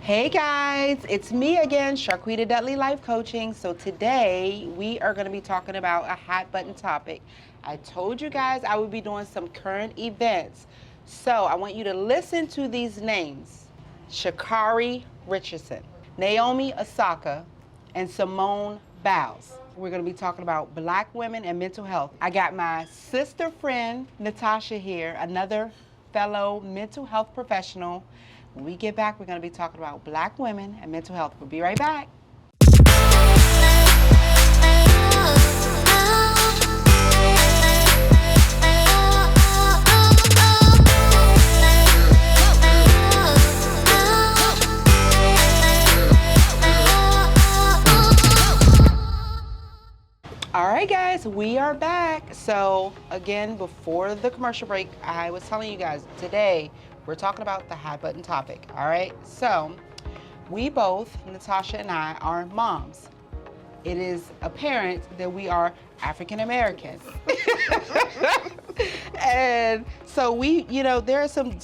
Hey guys, it's me again, Sha'carri Dudley Life Coaching. So today we are going to be talking about a hot button topic. I told you guys I would be doing some current events. So I want you to listen to these names: Sha'carri Richardson, Naomi, Osaka, and Simone, Biles. We're going to be talking about Black women and mental health. I got my sister friend Natasha here, another fellow mental health professional. When we get back, we're going to be talking about Black women and mental health. We'll be right back. All right, guys, we are back. So again, before the commercial break, I was telling you guys today we're talking about the hot button topic. All right, so we both, Natasha and I, are moms. It is apparent that we are African American. And so we, there are some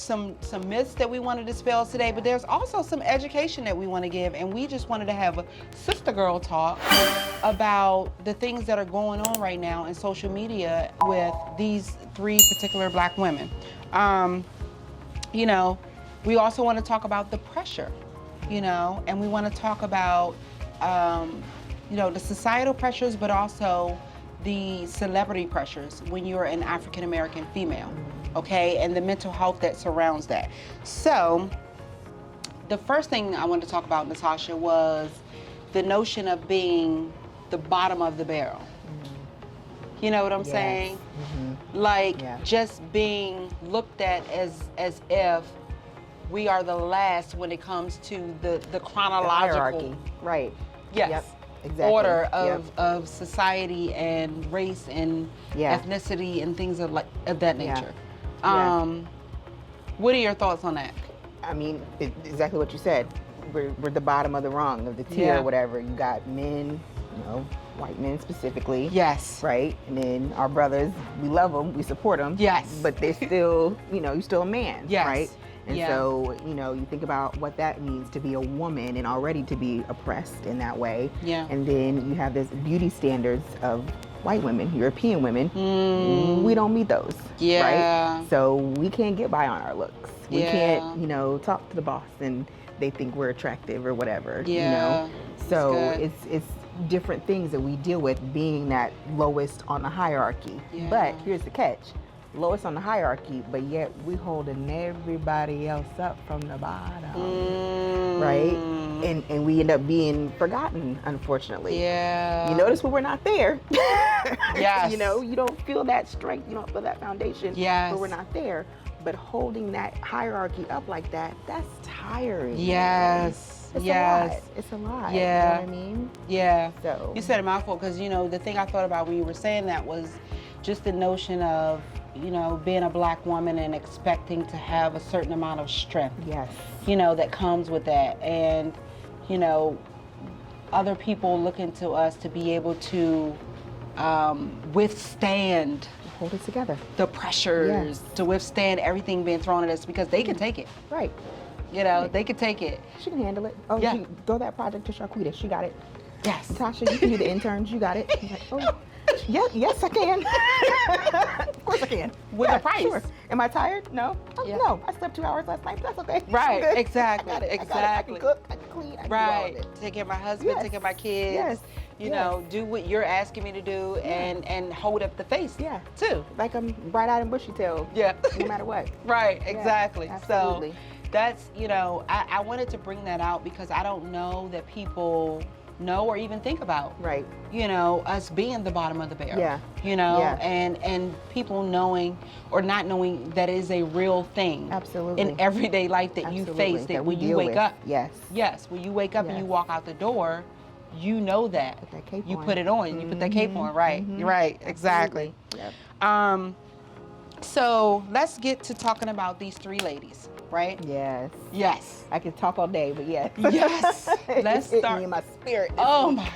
myths that we want to dispel today, but there's also some education that we want to give, and we just wanted to have a sister girl talk about the things that are going on right now in social media with these three particular Black women. We also want to talk about the pressure, and we want to talk about, the societal pressures, but also the celebrity pressures when you're an African American female, okay, and the mental health that surrounds that. So the first thing I wanted to talk about, Natasha, was the notion of being the bottom of the barrel. You know what I'm saying? Mm-hmm. Like just being looked at as if we are the last when it comes to the chronological hierarchy. Right. Yes. Yep. Exactly. Order of society and race and ethnicity and things of that nature. What are your thoughts on that? I mean, exactly what you said. We're the bottom of the rung of the tier or whatever. You got men, white men specifically. Yes. Right? And then our brothers, we love them, we support them. Yes. But they're still, you're still a man. Yes. Right? And so, you think about what that means to be a woman and already to be oppressed in that way. Yeah. And then you have this beauty standards of white women, European women. We don't meet those. Yeah. Right? So we can't get by on our looks. We can't, talk to the boss and they think we're attractive or whatever. Yeah. So it's different things that we deal with being that lowest on the hierarchy. Yeah. But here's the catch. Lowest on the hierarchy, but yet we holding everybody else up from the bottom, right? And we end up being forgotten, unfortunately. Yeah. You notice when we're not there. Yes. You don't feel that strength, you don't feel that foundation. Yes. When we're not there. But holding that hierarchy up like that, that's tiring. Yes. It's a lot. It's a lot. Yeah. You know what I mean? Yeah. So you said a mouthful, because the thing I thought about when you were saying that was just the notion of being a Black woman and expecting to have a certain amount of strength. Yes. That comes with that. And, other people looking to us to be able to withstand. Hold it together. The pressures, to withstand everything being thrown at us, because they can take it. Right. They can take it. She can handle it. Oh, yeah. Throw that project to Sha'carri. She got it. Yes. Tasha, you can do the interns. You got it. Like, oh. Yes, I can. Of course I can. With a price. Sure. Am I tired? No. No. I slept 2 hours last night, but that's okay. Right. Exactly. I can cook. I can clean. I can do all of it. Take care of my husband. Take care of my kids. Yes. Do what you're asking me to do, and hold up the face. Yeah. Too. Like I'm bright-eyed and bushy-tailed. Yeah. No matter what. Right. Exactly. Yeah, absolutely. So that's I wanted to bring that out because I don't know that people know or even think about, right? Us being the bottom of the barrel. Yeah. And people knowing or not knowing that is a real thing. Absolutely. In everyday life that you face, that when you wake up. Yes. Yes. When you wake up and you walk out the door, that. Put that cape you on. Put it on. You put that cape on. Right. You're right. Exactly. Yep. So let's get to talking about these three ladies. Right? Yes. Yes. I could talk all day, but yes. Yes. Let's start. Me in my spirit. Oh my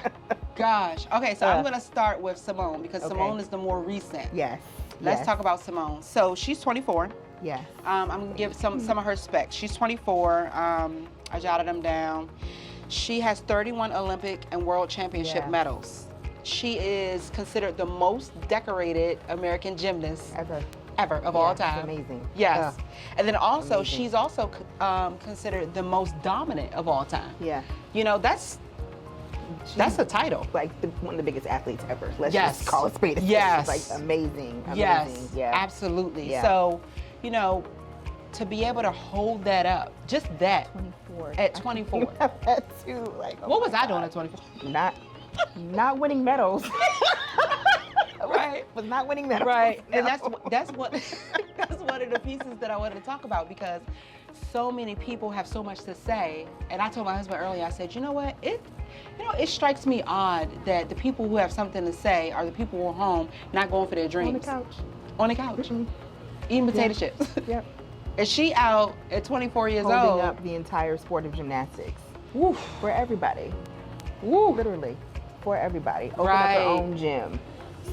gosh. Okay, so I'm going to start with Simone because Simone is the more recent. Yes. Let's talk about Simone. So she's 24. Yes. I'm going to give some of her specs. She's 24. I jotted them down. She has 31 Olympic and World Championship medals. She is considered the most decorated American gymnast ever of all time. Amazing. Yes. And then also, she's also considered the most dominant of all time. Yeah. You know, that's a title. Like one of the biggest athletes ever. Let's just call it spade a spade. Yes. Like amazing. Yes. Yeah. Absolutely. Yeah. So, you know, to be able to hold that up, just that. 24. At 24. You have that too. Like, oh what was I doing at 24? Not winning medals. Right. Was not winning medals. Right. No. And that's one of the pieces that I wanted to talk about, because so many people have so much to say. And I told my husband earlier, I said, you know what? It strikes me odd that the people who have something to say are the people who are home not going for their dreams. On the couch. Mm-hmm. Eating potato chips. Yep. And she out at 24 years old. Holding up the entire sport of gymnastics. Woo. For everybody. Woo. Literally. For everybody. Open up her own gym.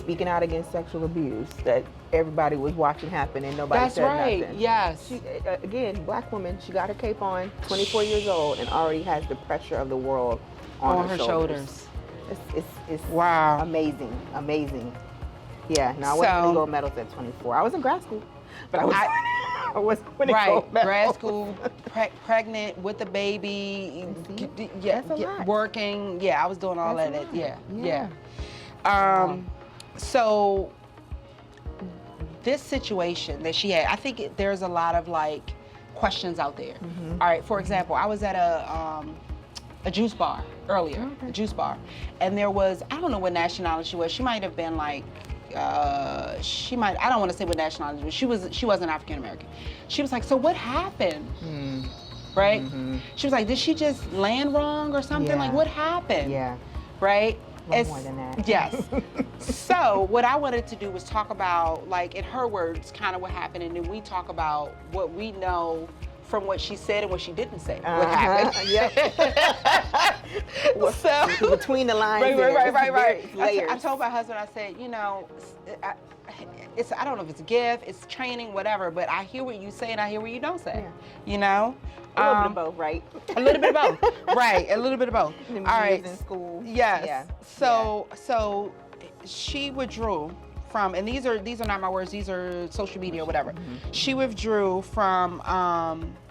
Speaking out against sexual abuse that everybody was watching happen and nobody said nothing. Yes. She, again, black woman, she got her cape on, 24 years old, and already has the pressure of the world on her shoulders. It's wow. Amazing. Yeah, no, I wasn't winning gold medals at 24. I was in grad school, but I was winning gold medals. Grad school, pregnant with a baby, working. Yeah, I was doing all that. Yeah. So this situation that she had, I think there's a lot of like questions out there. Mm-hmm. All right, for example, I was at a juice bar earlier, a juice bar, and there was, I don't know what nationality she was. She might have been like, I don't want to say what nationality she was. She wasn't African American. She was like, so what happened? Right? Mm-hmm. She was like, did she just land wrong or something? Yeah. Like, what happened? Yeah. Right? More than that. Yes. So what I wanted to do was talk about, like, in her words, kind of what happened, and then we talk about what we know from what she said and what she didn't say. What happened? Yep. So between the lines. Right. Layers. I told my husband, I said, you know, I don't know if it's a gift, it's training, whatever, but I hear what you say and I hear what you don't say. Yeah. You know? A little bit of both, right? A little bit of both. Right, a little bit of both. All right. In school. Yes. Yeah. So she withdrew from, and these are not my words, these are social media or whatever. Mm-hmm. She withdrew from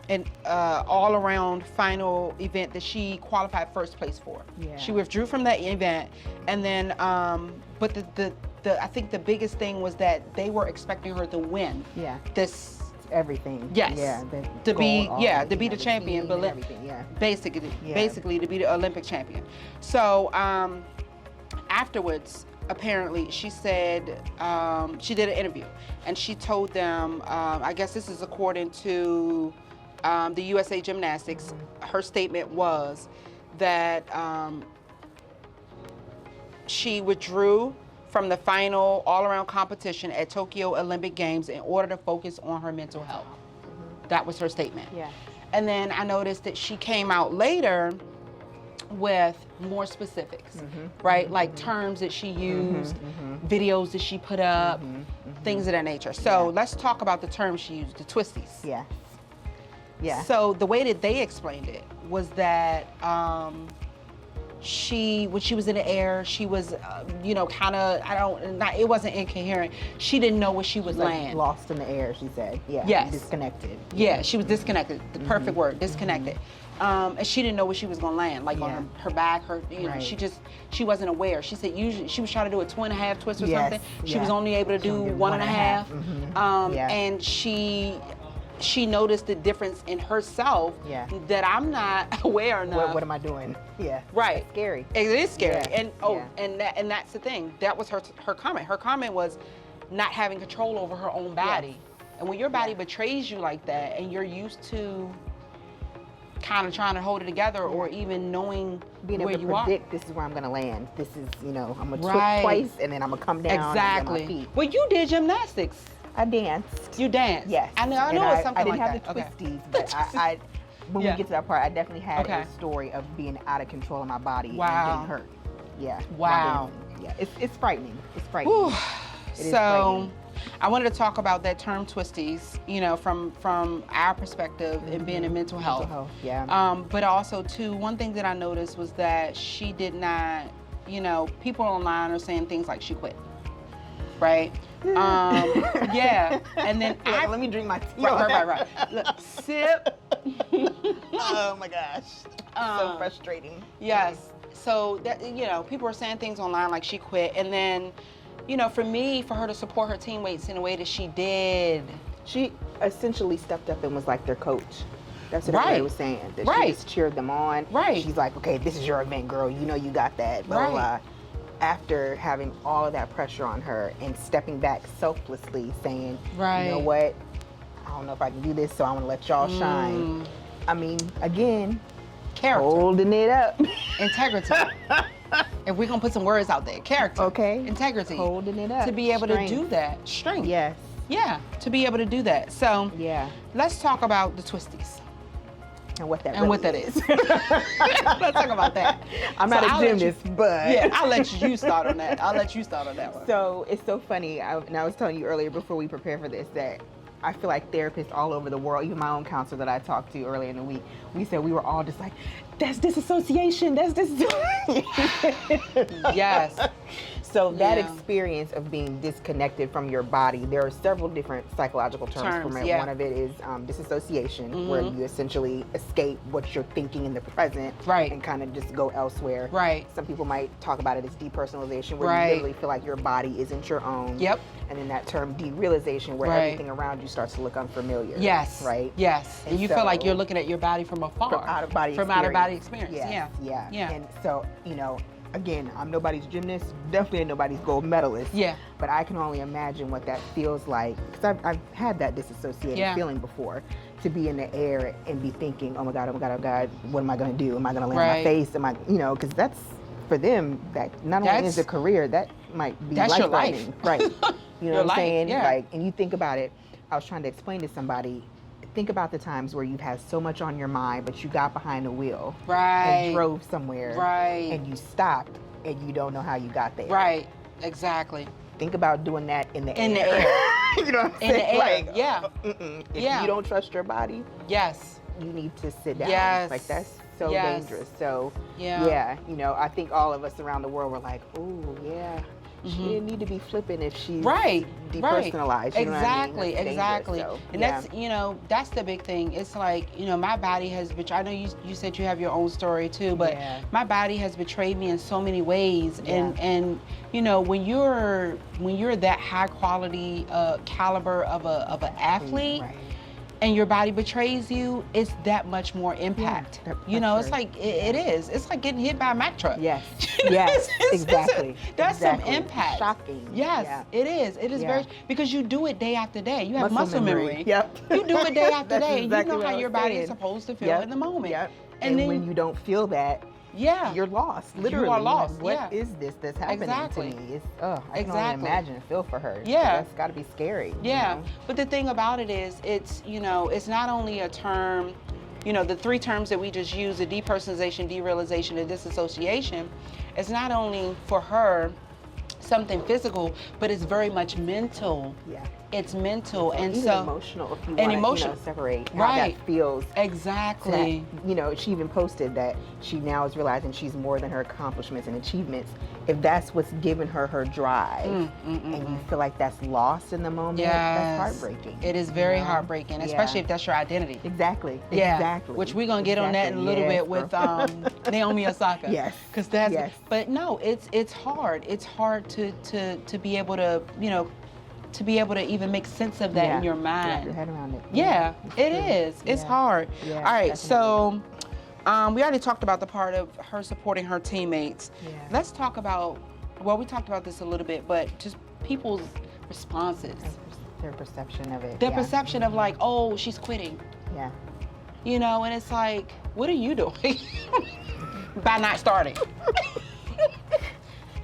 an all-around final event that she qualified first place for. Yeah. She withdrew from that event, and then but I think the biggest thing was that they were expecting her to win. Yeah. This everything. Yes. Yeah. To be the champion, but basically to be the Olympic champion. So afterwards, apparently, she said she did an interview, and she told them, I guess this is according to the USA Gymnastics, her statement was that she withdrew from the final all-around competition at Tokyo Olympic Games in order to focus on her mental health. That was her statement. Yeah. And then I noticed that she came out later with more specifics, right? Like terms that she used, videos that she put up, things of that nature. So let's talk about the terms she used, the twisties. Yeah. Yeah. So the way that they explained it was that when she was in the air, she was, kind of, it wasn't incoherent. She didn't know where she would land. Like lost in the air, she said. Yeah. Yes. Disconnected. Yeah, she was disconnected. The perfect word, disconnected. And she didn't know where she was gonna land, like on her back, she wasn't aware. She said usually she was trying to do a 2.5 twist or something. She was only able to do 1.5. And she noticed the difference in herself that I'm not aware enough. What am I doing? Yeah. Right. It's scary. It is scary. Yeah. And that's the thing. That was her comment. Her comment was not having control over her own body. Yes. And when your body betrays you like that, and you're used to kind of trying to hold it together, or even knowing being where able to you predict this is where I'm going to land. This is, I'm going to twist twice and then I'm going to come down. Exactly. And get my feet. Well, you did gymnastics. I danced. You danced? Yes. I know it's something like that. I didn't have the twisties, but when we get to that part, I definitely had a story of being out of control of my body and getting hurt. Yeah. Wow. Yeah. It's frightening. It's frightening. So I wanted to talk about that term twisties, you know, from our perspective and being in mental health. Yeah. But also too, one thing that I noticed was that she did not, you know, people online are saying things like she quit, right? Yeah, and then let me drink my tea. Right. Look, sip. Oh my gosh, so frustrating. Yes. So that, you know, people are saying things online like she quit, and then, you know, for her to support her teammates in a way that she did. She essentially stepped up and was like their coach. That's what everybody was saying. That she just cheered them on. Right. She's like, okay, this is your event, girl. You know you got that. Blah, blah, blah. After having all of that pressure on her and stepping back selflessly, saying, you know what, I don't know if I can do this, so I'm gonna let y'all shine. I mean, again, character, holding it up, integrity. If we're gonna put some words out there, character, integrity, holding it up, to be able to do that, strength. Yes. Yeah, to be able to do that. So let's talk about the twisties. And what that is. Let's talk about that. I'm not a gymnast, but yeah, I'll let you start on that. I'll let you start on that one. So it's so funny. And I was telling you earlier before we prepare for this that I feel like therapists all over the world, even my own counselor that I talked to earlier in the week, we said we were all just like, that's disassociation. That's disassociation. Yes. So that experience of being disconnected from your body, there are several different psychological terms for it. One of it is disassociation, where you essentially escape what you're thinking in the present and kind of just go elsewhere. Right. Some people might talk about it as depersonalization, where you literally feel like your body isn't your own. Yep. And then that term derealization, where everything around you starts to look unfamiliar. Yes. Right? Yes. And you feel like you're looking at your body from afar. From out-of-body experience. Yes. Yeah. And so, you know, again, I'm nobody's gymnast, definitely ain't nobody's gold medalist. Yeah. But I can only imagine what that feels like, because I've had that disassociated feeling before, to be in the air and be thinking, oh my God, what am I going to do? Am I going to land on my face? Am I, you know, because that's, for them, that not only is a career, that might be life-threatening. Right. You know what I'm saying? Yeah. Like, and you think about it, I was trying to explain to somebody, think about the times where you've had so much on your mind, but you got behind the wheel and drove somewhere and you stopped and you don't know how you got there. Right, exactly. Think about doing that in the air. In the air. You know what I'm saying? In the air, like, if you don't trust your body, you need to sit down. Yes. Like, that's so dangerous. So, yeah, you know, I think all of us around the world were like, oh, yeah. She didn't need to be flipping if she's depersonalized. You know what I mean? Exactly. So, and that's, you know, that's the big thing. It's like, you know, my body has I know you said you have your own story too, but my body has betrayed me in so many ways. And you know, when you're that high quality caliber of an athlete, and your body betrays you, it's that much more impact. You know, it's like, it is. It's like getting hit by a Mack truck. Yes, yes, exactly. That's some impact. Shocking. Yes, it is. It is very, because you do it day after day. You have muscle memory. Yep. You do it day after day. And you know how your body is supposed to feel in the moment. Yep. And then, when you don't feel that, you're lost. Literally, you are lost. What is this that's happening to me? It's, I can only imagine and feel for her. Yeah, that's got to be scary. Yeah, you know? But the thing about it is, it's, you know, it's not only a term. You know, the three terms that we just used: the depersonalization, derealization, and disassociation. It's not only for her something physical, but it's very much mental. Yeah. It's mental and even so emotional. If you want to separate how that feels. Exactly. That, you know, she even posted that she now is realizing she's more than her accomplishments and achievements. If that's what's given her her drive, and you feel like that's lost in the moment, that's heartbreaking. It is very heartbreaking, especially if that's your identity. Exactly. Yeah. Exactly. Which we're gonna get on that in a little bit with Naomi Osaka. Yes. Because that's. But no, it's hard. It's hard to be able to, you know, to be able to even make sense of that in your mind. Wrap your head around it. Yeah, it is. It's hard. Yeah, all right, definitely. so we already talked about the part of her supporting her teammates. Yeah. Let's talk about, well, we talked about this a little bit, but just people's responses. Their perception of it. Their perception of like, oh, she's quitting. Yeah. You know, and it's like, what are you doing by not starting?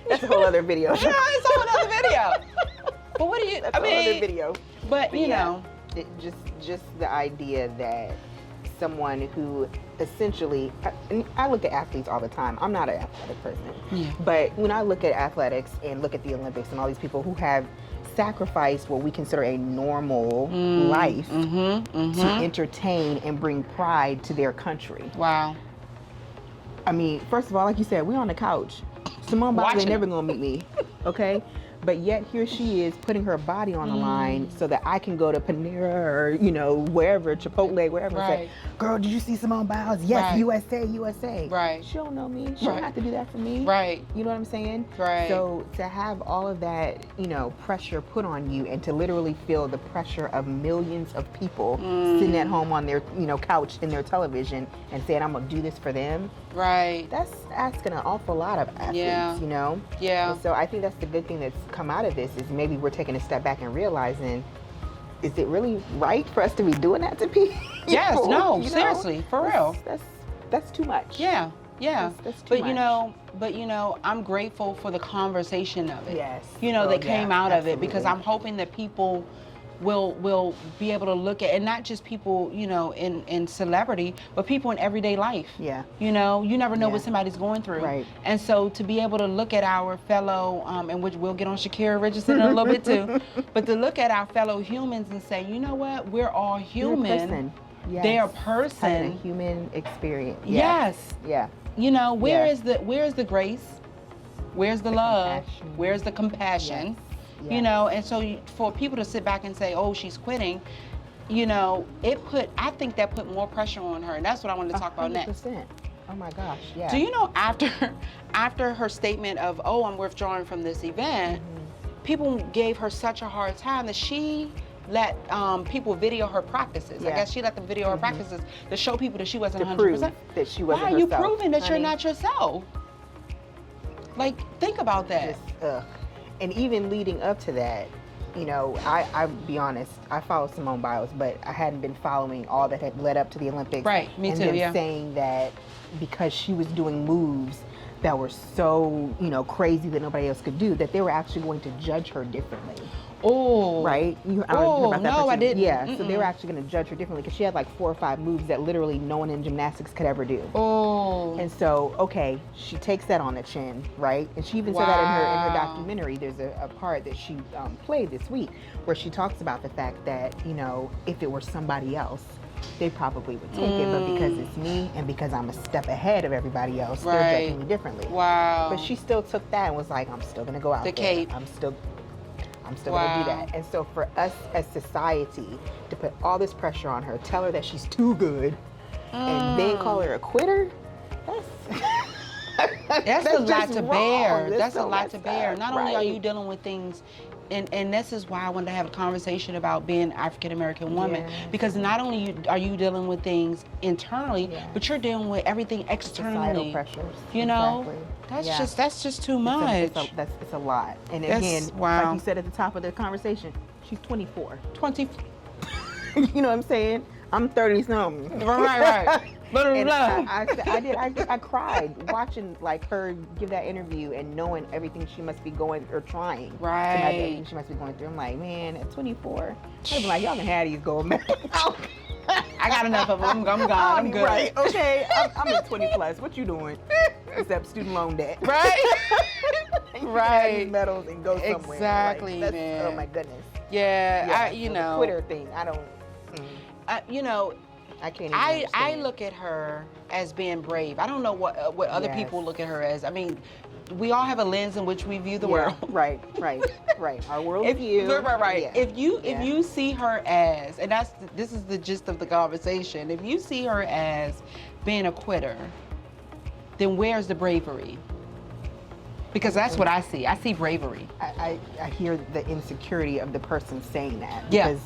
That's a whole other video. Yeah, it's a whole other video. But what do you? That's a whole other video. But you know, just the idea that someone who essentially, and I look at athletes all the time. I'm not an athletic person, but when I look at athletics and look at the Olympics and all these people who have sacrifice what we consider a normal life to entertain and bring pride to their country. Wow. I mean, first of all, like you said, we're on the couch. Simone Biles ain't never gonna meet me, okay? But yet here she is putting her body on the line so that I can go to Panera or, you know, wherever, Chipotle, wherever, and say, girl, did you see Simone Biles? Yes, USA, USA. Right. She don't know me. She don't have to do that for me. Right. You know what I'm saying? Right. So to have all of that, you know, pressure put on you and to literally feel the pressure of millions of people sitting at home on their, you know, couch in their television and saying, I'm gonna do this for them. Right. That's asking an awful lot of athletes, you know? Yeah. And so I think that's the good thing that's come out of this is maybe we're taking a step back and realizing, is it really right for us to be doing that to people? Yes, no, you know? seriously, for real. That's too much. Yeah, yeah. That's too but much. you know, I'm grateful for the conversation of it. Yes. You know, that came out of it, absolutely. because I'm hoping that people will be able to look at, and not just people, you know, in celebrity, but people in everyday life. Yeah. You know, you never know what somebody's going through. Right. And so to be able to look at our fellow, and which we'll get on Sha'carri Richardson in a little bit too, but to look at our fellow humans and say, you know what, we're all human. You're a person. Yes. They're a person. Having a human experience. Yes. Yeah. You know, where is the grace? Where's the love? compassion. Where's the compassion? Yes. You know, and so for people to sit back and say, oh, she's quitting, you know, I think that put more pressure on her, and that's what I wanted to talk about next. 100%. Oh my gosh, yeah. Do you know, after her statement of, oh, I'm withdrawing from this event, people gave her such a hard time that she let people video her practices. I guess she let them video her practices to show people that she wasn't 100%. Prove that she wasn't Why are you herself, proving that you're honey. not yourself? Like, think about that. Just, and even leading up to that, you know, I'll be honest, I followed Simone Biles, but I hadn't been following all that had led up to the Olympics. Right, me and too, then yeah. saying that because she was doing moves that were so, you know, crazy that nobody else could do, that they were actually going to judge her differently. Oh. Right? I don't know Oh, about that no, I person. didn't. Yeah, so they were actually going to judge her differently because she had like 4 or 5 moves that literally no one in gymnastics could ever do. Oh. And so, okay, she takes that on the chin, right? And she even said that in her documentary. There's a part that she played this week where she talks about the fact that, you know, if it were somebody else, they probably would take it, but because it's me and because I'm a step ahead of everybody else, they're judging me differently. Wow. But she still took that and was like, I'm still gonna go out The there. cape. I'm still gonna do that. And so for us as society to put all this pressure on her, tell her that she's too good, and then call her a quitter, that's a lot to bear. That's a so lot to bear. messed Not up, only are right. you dealing with things, and this is why I wanted to have a conversation about being an African American woman, because not only are you dealing with things internally, but you're dealing with everything externally. Societal pressures. You know, Exactly. that's just too much. It's a lot. And That's- again, wow. like you said at the top of the conversation, she's 24. 20. You know what I'm saying? I'm 30 something. Right. And I cried watching like her give that interview and knowing everything she must be going or trying. Right. To have everything she must be going through. I'm like, man, at 24, I'd be like, y'all can have these gold medals. I got enough of them. I'm gone. I'm good. Right. Okay. I'm at 20 plus. What you doing? Except student loan debt. Right. You can have Right. these medals and go somewhere. Exactly, Like, man. Oh my goodness. Yeah. So you the know. Twitter thing. I don't. You know. I can't even I understand. look at her as being brave. I don't know what other Yes. people look at her as. I mean, we all have a lens in which we view the world. Right. Our world view. Right. Yeah. If you see her as, and this is the gist of the conversation. If you see her as being a quitter, then where's the bravery? Because that's what I see. I see bravery. I hear the insecurity of the person saying that. Yeah. Because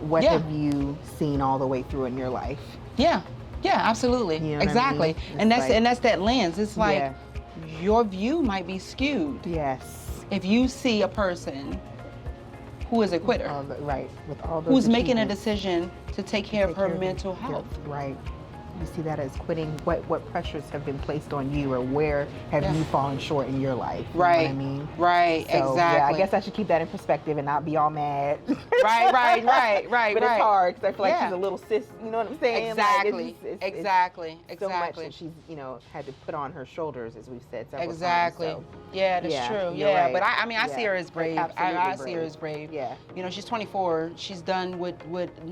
what have you seen all the way through in your life? Yeah, absolutely, You know what I exactly. mean? And It's that's that lens. It's like your view might be skewed Yes. if you see a person who is a quitter, Right. With all those who's making a achievements. decision to take care of her mental health. Right. you see that as quitting? What pressures have been placed on you, or where have you fallen short in your life? You know what I mean? Right, so, exactly. Yeah, I guess I should keep that in perspective and not be all mad. Right. But it's hard because I feel like she's a little sis. You know what I'm saying? Exactly. Like Exactly. So much that she's, had to put on her shoulders, as we've said several Exactly. times. So. Yeah, that's true. Yeah, Right. but I see her as brave. I see her brave. as brave. Yeah. She's 24. She's done what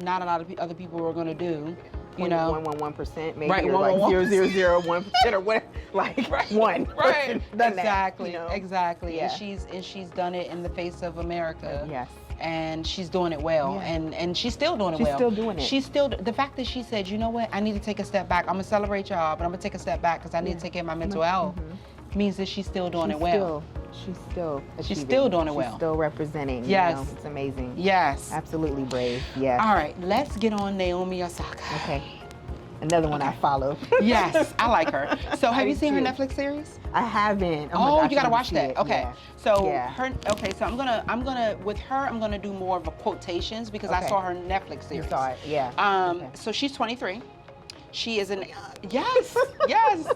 not a lot of other people are going to do. 1%, maybe, right, or like 0.001% or whatever, like one. Right. Done Exactly. that, Exactly. Yeah. And she's done it in the face of America. Yes. And she's doing it well, and she's still doing it well. She's still doing it. She's still, the fact that she said, you know what, I need to take a step back. I'm gonna celebrate y'all, but I'm gonna take a step back because I need to take care of my mental health. Means that she's still doing it well. She's still She's still doing it well. She's still representing. Yes. It's amazing. Yes. Absolutely brave. Yes. All right, let's get on Naomi Osaka. Okay. Another one I follow. Yes, I like her. So have you seen her too. Netflix series? I haven't. Oh, my gosh, you gotta I watch see that. it. Okay. Yeah. So Yeah. I'm gonna with her I'm gonna do more of a quotations because I saw her Netflix series. You saw it, yeah. So she's 23. She is an yes.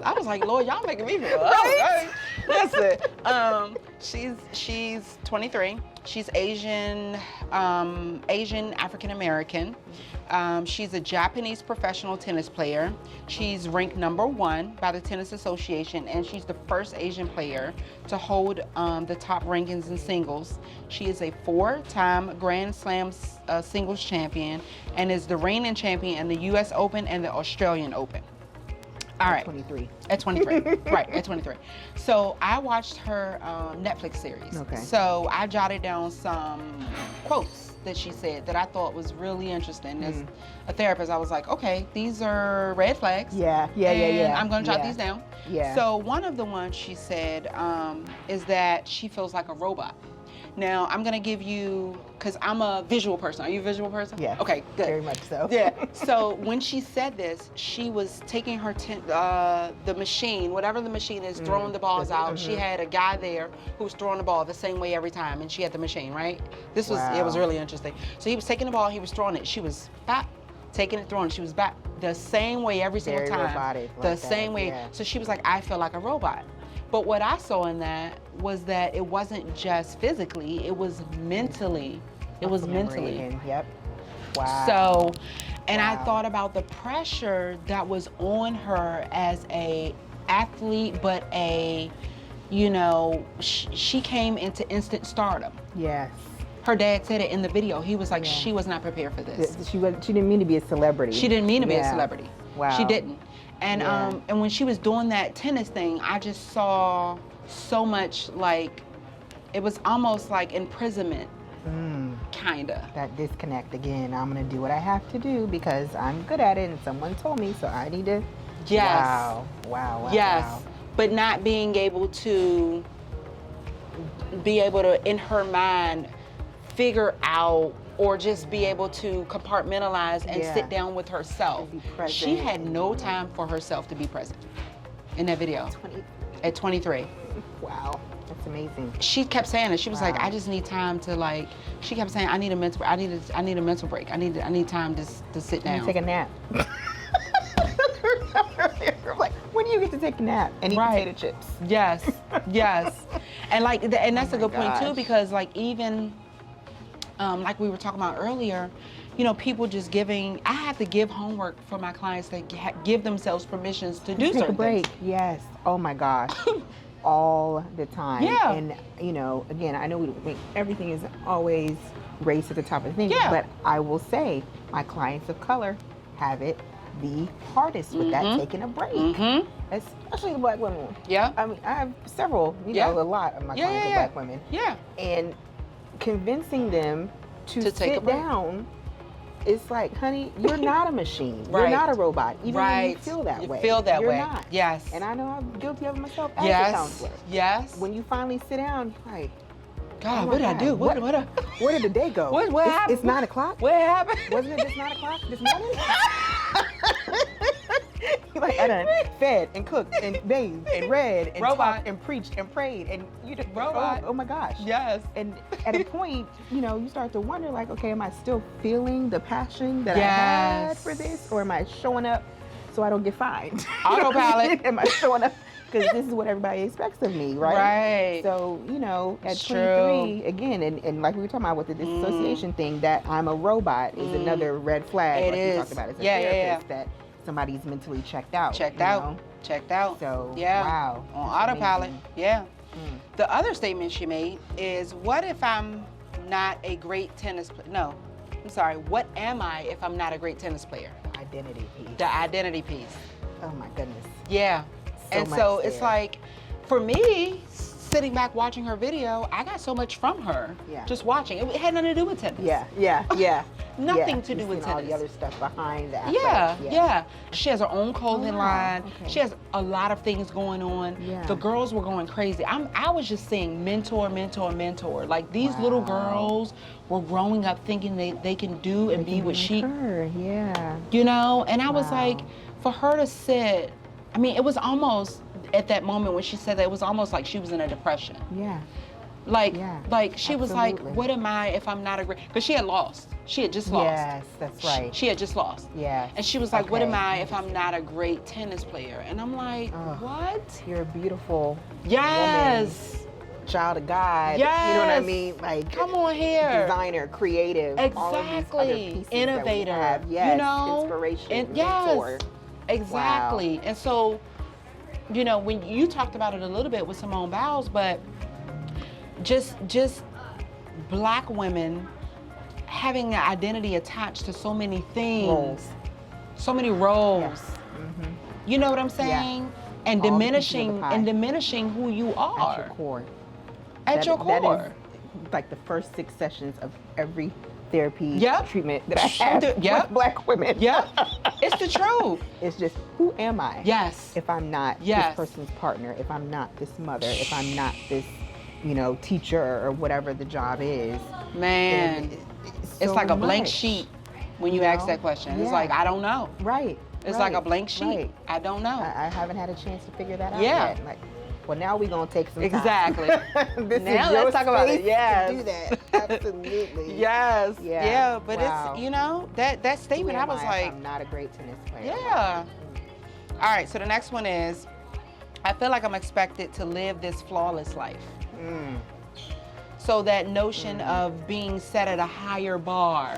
I was like, Lord, y'all making me feel right. Listen, she's 23. She's Asian African American. She's a Japanese professional tennis player. She's ranked #1 by the Tennis Association, and she's the first Asian player to hold the top rankings in singles. She is a 4-time Grand Slam singles champion and is the reigning champion in the U.S. Open and the Australian Open. All right. 23. At 23. Right, at 23. So I watched her Netflix series. Okay. So I jotted down some quotes that she said that I thought was really interesting. As a therapist, I was like, okay, these are red flags. Yeah. I'm going to jot these down. Yeah. So one of the ones she said is that she feels like a robot. Now, I'm going to give you, because I'm a visual person. Are you a visual person? Yeah. Okay, good. Very much so. Yeah. So when she said this, she was taking her the machine, whatever the machine is, throwing the balls out. She had a guy there who was throwing the ball the same way every time, and she had the machine, right? It was really interesting. So he was taking the ball, he was throwing it. She was back, taking it, throwing it. She was back the same way every single time. Robotic, the same way. Yeah. So she was like, I feel like a robot. But what I saw in that was that it wasn't just physically, it was mentally. It was mentally. Yep. Wow. So, and I thought about the pressure that was on her as a athlete, but she came into instant stardom. Yes. Her dad said it in the video. He was like, she was not prepared for this. She didn't mean to be a celebrity. She didn't mean to be a celebrity. Wow. She didn't. And and when she was doing that tennis thing, I just saw so much, like, it was almost like imprisonment, kinda. That disconnect again. I'm gonna do what I have to do because I'm good at it and someone told me, so I need to. Yes. Wow. Yes. Wow. But not being able to in her mind, figure out or just be able to compartmentalize and sit down with herself. She had no time for herself to be present in that video. At 23. Wow, that's amazing. She kept saying it. She was like, I just need time to she kept saying, I need a mental break. I need time to sit down. Take a nap. Like, when do you get to take a nap and eat potato chips? Yes. And that's a good point too, because even like we were talking about earlier, people just I have to give homework for my clients to give themselves permissions to do certain Take a break. things. Yes. Oh my gosh. All the time. Yeah. And again, I know everything is always race at the top of things, but I will say my clients of color have it the hardest with that taking a break. Especially the black women. Yeah. I mean, I have several, a lot of my clients are black women. Yeah. And convincing them to sit down, it's like, honey, you're not a machine. You're not a robot. Even when you feel that way. Feel that you're way. Not. Yes. And I know I'm guilty of it myself as a counselor. Yes. When you finally sit down, you're like, God, what did I do? Where did the day go? What happened? It's 9 o'clock. What happened? Wasn't it just 9 o'clock this morning? Like, I done fed and cooked and bathed and read and talked and preached and prayed and you just oh my gosh. Yes. And at a point, you start to wonder, like, okay, am I still feeling the passion that I had for this, or am I showing up so I don't get fined? Autopilot. Am I showing up? Because this is what everybody expects of me, right? Right. So, you know, at It's 23, again, and like we were talking about with the disassociation thing, that I'm a robot is another red flag. It like is. we talked about as a therapist, that somebody's mentally checked out. Checked you out. know? Checked out. So, yeah. wow. On That's autopilot. amazing. Yeah. The other statement she made is, what if I'm not a great tennis player? No, I'm sorry. What am I if I'm not a great tennis player? The identity piece. The identity piece. Oh my goodness. Yeah. And much so it's there. like, for me, sitting back watching her video, I got so much from her. Yeah. Just watching. It had nothing to do with tennis. Yeah. Nothing Yeah. to do You've with seen all tennis. the other stuff behind that. Yeah. She has her own clothing wow. line. Okay. She has a lot of things going on. Yeah. The girls were going crazy. I was just seeing mentor. Like these little girls were growing up thinking they can do and be what she, Yeah. you know? And I was like, for her to sit, I mean, it was almost, at that moment when she said that, it was almost like she was in a depression. Yeah. Like she was like, absolutely. what am I if I'm not a great, because she had lost. She had just lost. Yes, that's right. She had just lost. Yeah. And she was like, what Okay. am I if I'm not a great tennis player? And I'm like, what? You're a beautiful Yes. woman, child of God. Yes. You know what I mean? Like, come on here. Designer, creative, all of these other Exactly. pieces Innovator. that we have. Yes. You know? Inspiration, And mentor. Exactly. And so, you know, when you talked about it a little bit with Simone Biles, but just Black women having an identity attached to so many things, Roles. so many roles. Yes. You know what I'm saying? And All the pieces of the pie. diminishing who you are At your core. At your That core. is like the first 6 sessions of every therapy Yep. treatment that I have Yep. with Black women. Yep. It's the truth. It's just, who am I? Yes. If I'm not Yes. this person's partner, if I'm not this mother, if I'm not this, you know, teacher or whatever the job is. Man, it's so like a blank much. sheet when you You ask know? that question. It's Yeah. like, I don't know. Right. It's like a blank sheet. Right. I don't know. I haven't had a chance to figure that out Yeah. yet. Like, well, now we're going to take some time. Exactly. This Now is let's your talk about it. space Yes. to do that. Absolutely. Yes. Yeah. Yeah. But Wow. it's, you know, that Who statement, I am was if like, I'm not a great tennis player. yeah. All right. So the next one is, I feel like I'm expected to live this flawless life. So that notion of being set at a higher bar.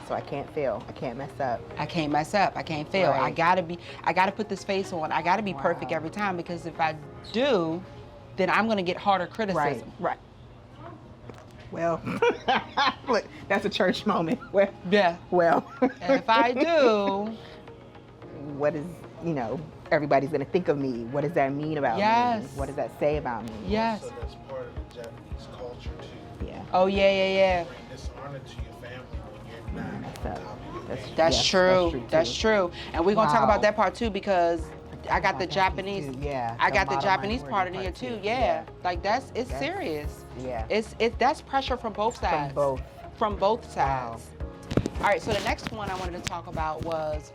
So I can't fail. I can't mess up. I can't mess up. I can't fail. Right. I gotta put this face on. I gotta be perfect Wow. every time, because if I do, then I'm gonna get harder criticism. Right. Well, look, that's a church moment. Well, Yeah. And if I do, what is, you know, everybody's going to think of me? What does that mean about Yes. me? What does that say about me? yes. So that's part of the Japanese culture too. Yeah. Oh yeah. Bring dishonor to your family when you're not Mess top up. of your That's- game. That's Yes, true. That's too. true. And we're gonna talk Wow. about that part too, because I got the About that Japanese. too, yeah. I The got the model Japanese minority part in here part too. too, Yeah. yeah. Like it's That's- serious. Yeah. That's pressure from both sides. From both. From both Wow. sides. All right. So the next one I wanted to talk about was,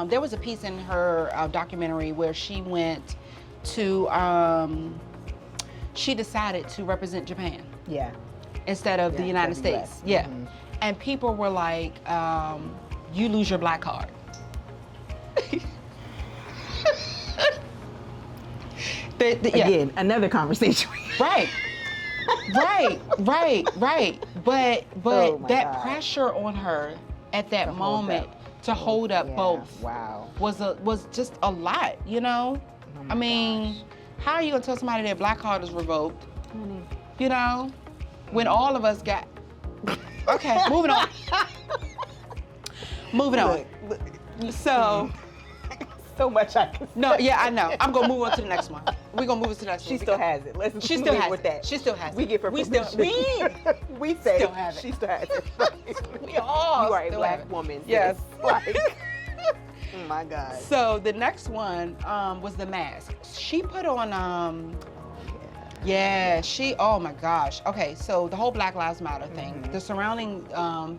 there was a piece in her documentary where she went to, she decided to represent Japan Yeah. instead of the Yeah, United instead of States. the US. Yeah. Mhm. And people were like, you lose your black card. Yeah. Again, another conversation. Right. But Oh my that God. pressure on her at that To hold moment to hold up Yeah. both Wow. was just a lot, you know? Oh my I mean, how are you gonna tell somebody their black card is revoked, Honey. you know? When all of us got, okay, moving on. Moving on. Look, So, so much I can no, say. yeah, I know. I'm gonna move on to the next one. We're gonna move on to the next She one. still has it. Let's She still leave has with it. that. She still has We it. give her We still- permission. We say still have it. she still has it. We all You are a still have black it. woman. sis. Yes. Like, oh my God. So the next one was the mask. She put on yeah, oh my gosh. Okay, so the whole Black Lives Matter thing, the surrounding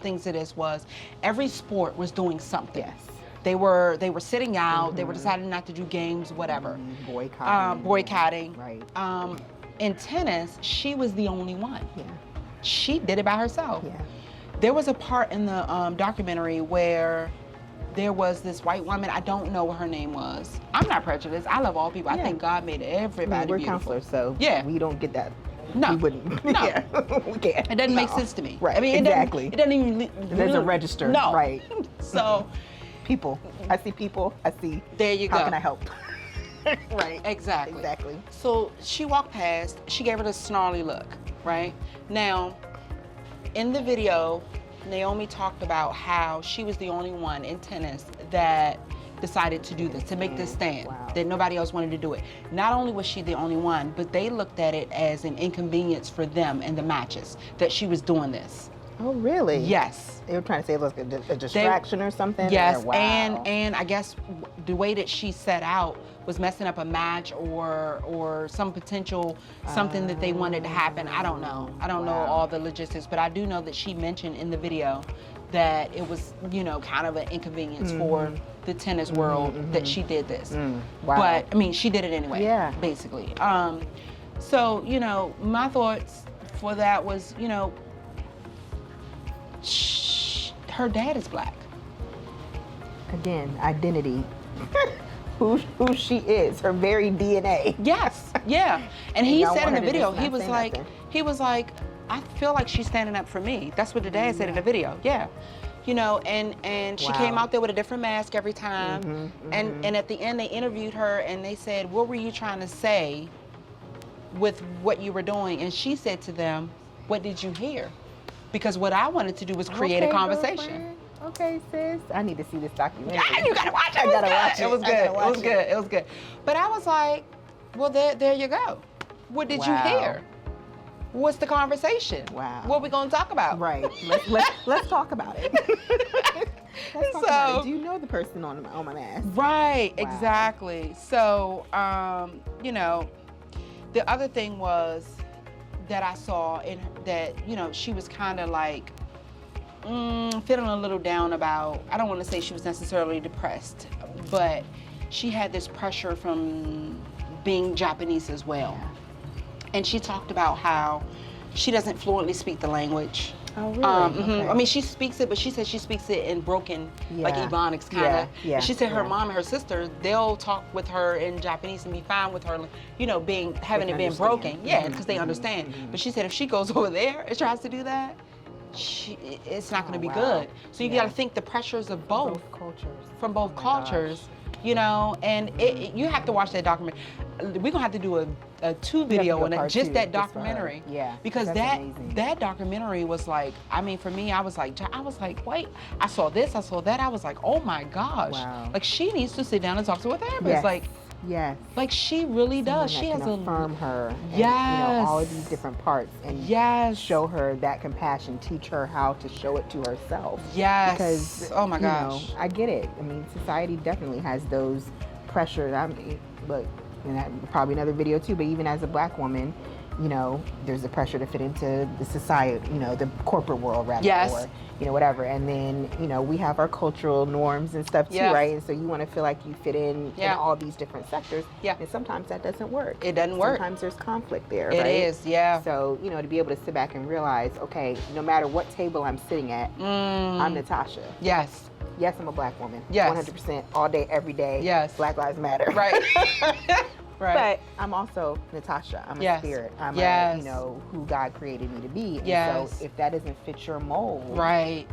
things to this was every sport was doing something. Yes. They were sitting out, they were deciding not to do games, whatever. Boycotting. Boycotting. Right. In tennis, she was the only one. Yeah. She did it by herself. Yeah. There was a part in the documentary where there was this white woman, I don't know what her name was. I'm not prejudiced. I love all people. I think God made everybody we're beautiful. counselors, so we don't get that. No. We wouldn't. No. Yeah. We can't. It doesn't make sense to me. Right. I mean, exactly. It doesn't even. There's a register. No. Right. So. People. I see people. I see. There you go. How can I help? Right. Exactly. Exactly. So she walked past. She gave her this snarly look. Right. Now, in the video, Naomi talked about how she was the only one in tennis that decided to do this, to make this stand, that nobody else wanted to do it. Not only was she the only one, but they looked at it as an inconvenience for them in the matches, that she was doing this. Oh, really? Yes. They were trying to say it was a distraction or something? Yes, or, wow. and I guess the way that she set out was messing up a match or some potential something that they wanted to happen. I don't know. I don't know all the logistics, but I do know that she mentioned in the video that it was, you know, kind of an inconvenience for the tennis world that she did this. Wow. But, I mean, she did it anyway, basically. So, you know, my thoughts for that was, you know, her dad is black. Again, identity. who she is, her very DNA. Yes, yeah. And he said in the video, he was like, I feel like she's standing up for me. That's what the dad said in the video. Yeah. You know, and she came out there with a different mask every time. And at the end they interviewed her and they said, what were you trying to say with what you were doing? And she said to them, what did you hear? Because what I wanted to do was create a conversation. Girlfriend. Okay, sis. I need to see this documentary. Yeah, you gotta watch it. It was good. It was good. It was good. But I was like, well, there you go. What did you hear? What's the conversation? Wow. What are we gonna talk about? Right. Let's talk about it. Let's talk about it. Do you know the person on my mask? Right. Wow. Exactly. So, you know, the other thing was that I saw in her, that, you know, she was kind of like feeling a little down about, I don't want to say she was necessarily depressed, but she had this pressure from being Japanese as well. And she talked about how she doesn't fluently speak the language. Oh, really? Okay. I mean, she speaks it, but she said she speaks it in broken, like Ebonics kind of. Yeah. She said her mom and her sister, they'll talk with her in Japanese and be fine with her, you know, having it being broken. Yeah, because they understand. But she said if she goes over there and tries to do that, it's not going to be good. So you got to think the pressures of both cultures, from both cultures, you know, and you have to watch that documentary. We're going to have to do a 2 video on it, just that documentary. Yeah. Because that documentary was like, I mean, for me, I was like, wait, I saw this, I saw that. I was like, oh my gosh. Wow. Like, she needs to sit down and talk to a therapist. Yes. Like she really does. She has to affirm her. And, yes. You know, all of these different parts and show her that compassion, teach her how to show it to herself. Yes. Because oh my gosh. You know, I get it. I mean, society definitely has those pressures. I mean, look, and that, probably another video too, but even as a black woman, you know, there's the pressure to fit into the society, you know, the corporate world rather, or, you know, whatever. And then, you know, we have our cultural norms and stuff too, right? And so you want to feel like you fit in all these different sectors. Yeah. And sometimes that doesn't work. It doesn't work. Sometimes there's conflict there, right? It is, yeah. So, you know, to be able to sit back and realize, okay, no matter what table I'm sitting at, I'm Natasha. Yes. Yes, I'm a black woman. Yes. 100% all day, every day. Yes. Black Lives Matter. Right. Right. But I'm also Natasha. I'm a spirit. I'm a, you know, who God created me to be. And so if that doesn't fit your mold. Right.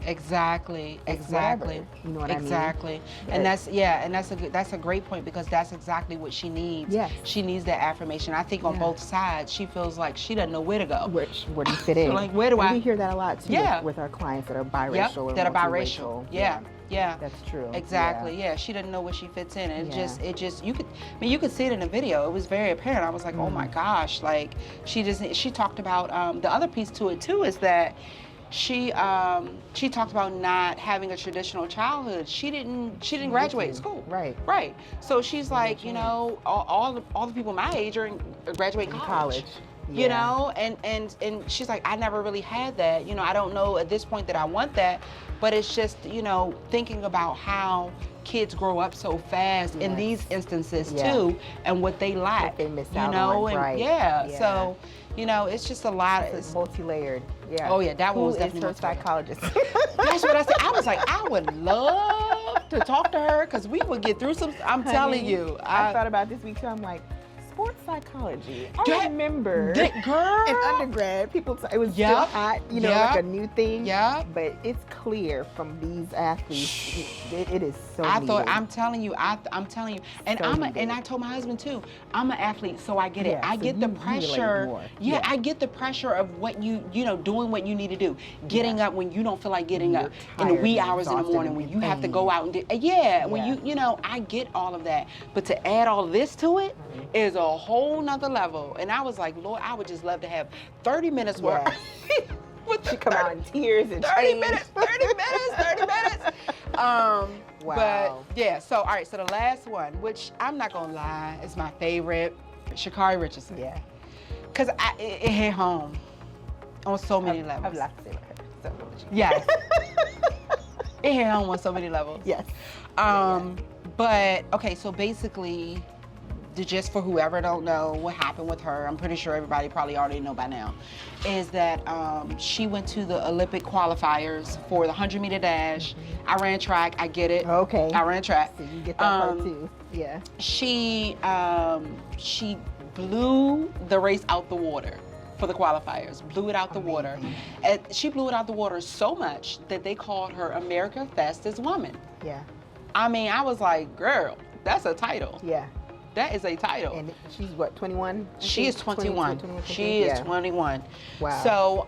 Exactly. Exactly. Whatever. You know what I mean? Exactly. And that's a great point, because that's exactly what she needs. Yes. She needs that affirmation. I think on both sides, she feels like she doesn't know where to go. Where do you fit in? Like, where do We hear that a lot too with our clients that are biracial or that are multiracial. biracial. Yeah. That's true. Exactly. Yeah. She doesn't know where she fits in. And it just you could see it in the video. It was very apparent. I was like, oh my gosh, like she talked about the other piece to it too is that she talked about not having a traditional childhood. She didn't graduate school. Right. So she's like, you know, all the people my age are graduating college. You know, and she's like, I never really had that. You know, I don't know at this point that I want that, but it's just, you know, thinking about how kids grow up so fast in these instances too, and what they lack. What they miss out on, and so, you know, it's just a lot. It's multi-layered. Yeah. Oh yeah, that one was Who is definitely her psychologist. That's what I said. I was like, I would love to talk to her because we would get through some. I'm telling you. I thought about this week too. I'm like, sports psychology. I remember girl in undergrad, people it was still hot, you know, like a new thing. Yeah. But it's clear from these athletes, it is so. I'm telling you, I'm telling you, and So and I told my husband too. I'm an athlete, so I get it. Yeah, I so get the you relate pressure. more. Yeah, Yeah. I get the pressure of what you know, doing what you need to do, getting up when you don't feel like getting up in the wee hours in the morning when you have to go out and do. When you know, I get all of that. But to add all this to it is a whole nother level. And I was like, Lord, I would just love to have 30 minutes worth. She come out in tears and 30 change. minutes. Wow. But yeah, so all right, so the last one, which I'm not gonna lie, is my favorite, Sha'carri Richardson. Yeah. Cause it hit home on so many levels. I've laughed at her so much. Yes. It hit home on so many levels. Yes. But okay, so basically, just for whoever don't know what happened with her, I'm pretty sure everybody probably already know by now, is that she went to the Olympic qualifiers for the 100-meter dash. I ran track, I get it. Okay. I ran track. So you get that part too. Yeah. She blew the race out the water for the qualifiers, blew it out the water. And she blew it out the water so much that they called her America's Fastest Woman. Yeah. I mean, I was like, girl, that's a title. Yeah. That is a title. And she's what, 21? She is 21. She is 21. Wow. So,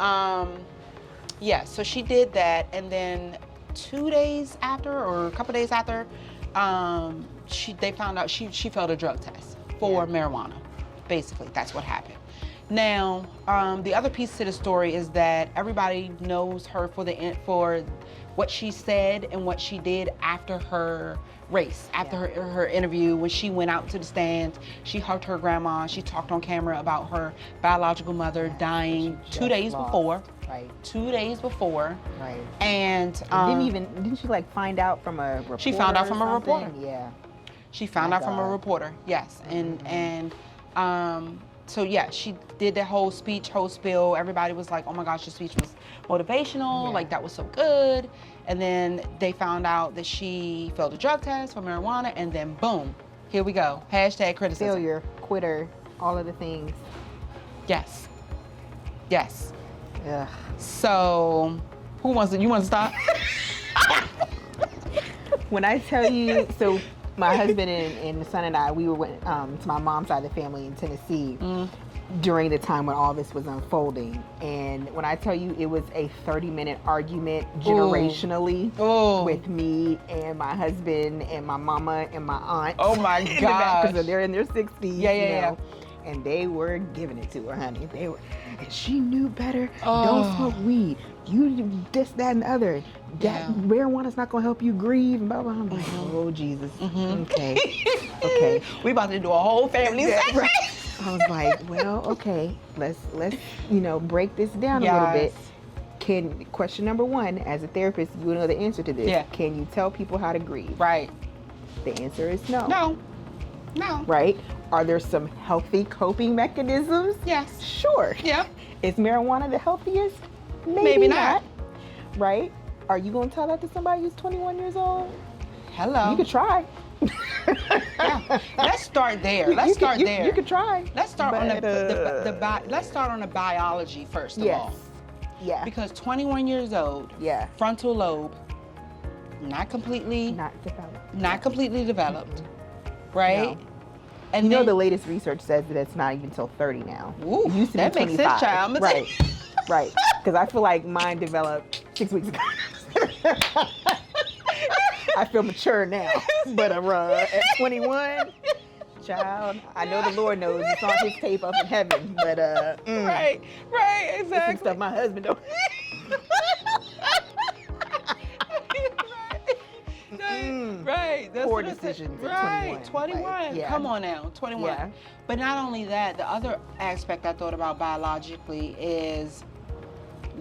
yeah, so she did that, and then 2 days after, or a couple days after, they found out she failed a drug test for marijuana. Basically, that's what happened. Now, the other piece to the story is that everybody knows her for what she said and what she did after her race, after her interview, when she went out to the stands. She hugged her grandma. She talked on camera about her biological mother dying 2 days before. Right. 2 days before. Right. And didn't she like find out from a reporter? She found out from a or something? reporter. Yeah. She found out from a reporter. Yes. And so yeah, she did the whole speech, whole spiel. Everybody was like, oh my gosh, the speech was motivational. Like, that was so good. And then they found out that she failed a drug test for marijuana, and then boom, here we go. Hashtag criticism. Failure, quitter, all of the things. Yes. Yes. Ugh. So, you want to stop? When I tell you, so my husband and the son and I, we went to my mom's side of the family in Tennessee during the time when all this was unfolding. And when I tell you, it was a 30-minute argument generationally with me and my husband and my mama and my aunt. Oh my gosh. Because they're in their 60s. Yeah. And they were giving it to her, honey. They were, and she knew better. Don't smoke weed. You this, that, and the other. That marijuana's not gonna help you grieve. And blah blah. I'm like, oh Jesus. Okay. Okay. We about to do a whole family session. Right. I was like, well, okay. Let's break this down a little bit. Question number one, as a therapist, you know the answer to this. Yeah. Can you tell people how to grieve? Right. The answer is no. No. Right? Are there some healthy coping mechanisms? Yes. Sure. Yeah. Is marijuana the healthiest? Maybe not. Right? Are you going to tell that to somebody who's 21 years old? Hello. You could try. Yeah. Let's start there. Let's start there. You could try. Let's start on let's start on the biology first of all. Yeah. Because 21 years old. Yeah. Frontal lobe, not completely developed. Right? No. And you know the latest research says that it's not even till 30 now. Ooh, it used to that be makes 25. sense, child. Right. Right. Because I feel like mine developed 6 weeks ago. I feel mature now, but at 21, child, I know the Lord knows it's on His tape up in heaven, but right, exactly. There's some stuff my husband don't. Right. That's Poor what I said. decisions at Right, 21. 21. Like, Come on now, 21. Yeah. But not only that, the other aspect I thought about biologically is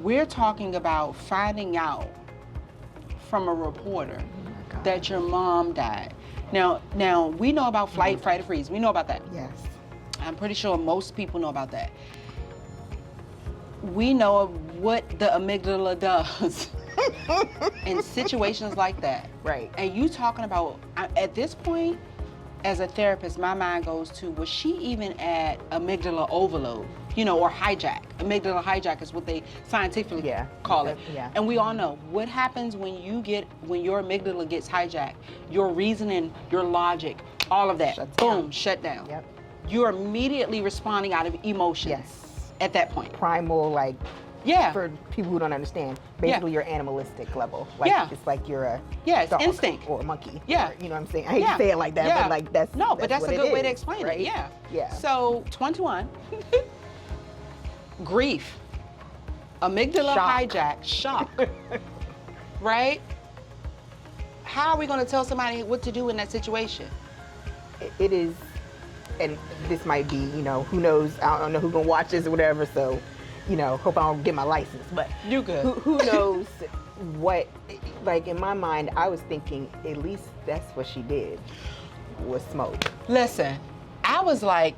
we're talking about finding out from a reporter that your mom died. Now we know about flight, fight, or freeze. We know about that. Yes. I'm pretty sure most people know about that. We know what the amygdala does in situations like that. Right. And you talking about, at this point, as a therapist, my mind goes to, was she even at amygdala overload? You know, or hijack. Amygdala hijack is what they scientifically call it. Yeah. And we all know what happens when your amygdala gets hijacked. Your reasoning, your logic, all of that, shut down. Yep. You're immediately responding out of emotions. Yes. At that point. Primal, like, for people who don't understand, basically your animalistic level. Like, it's like you're a dog instinct. or a monkey. Yeah. Or, you know what I'm saying? I hate to say it like that, but like that's but that's what a good way is, to explain right? it. Yeah. Yeah. So 21. Grief. Amygdala hijack. Shock. Right? How are we going to tell somebody what to do in that situation? It is, and this might be, you know, who knows, I don't know who's gonna watch this or whatever, so, you know, hope I don't get my license, but you good. Who knows what, like in my mind, I was thinking at least that's what she did, was smoke. Listen, I was like,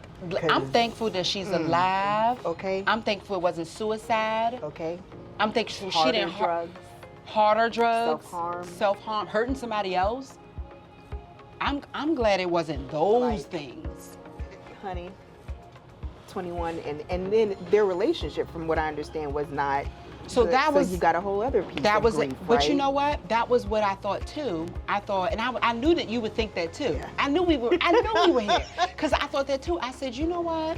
I'm thankful that she's alive. Okay. I'm thankful it wasn't suicide. Okay. I'm thankful she didn't harder drugs, self-harm, hurting somebody else. I'm glad it wasn't those things. Honey, 21, and then their relationship, from what I understand, was not. So good. that was, you got a whole other piece. That of was grief, it. But right? you know what? That was what I thought too. I thought, and I knew that you would think that too. Yeah. I knew we were here, because I thought that too. I said, you know what?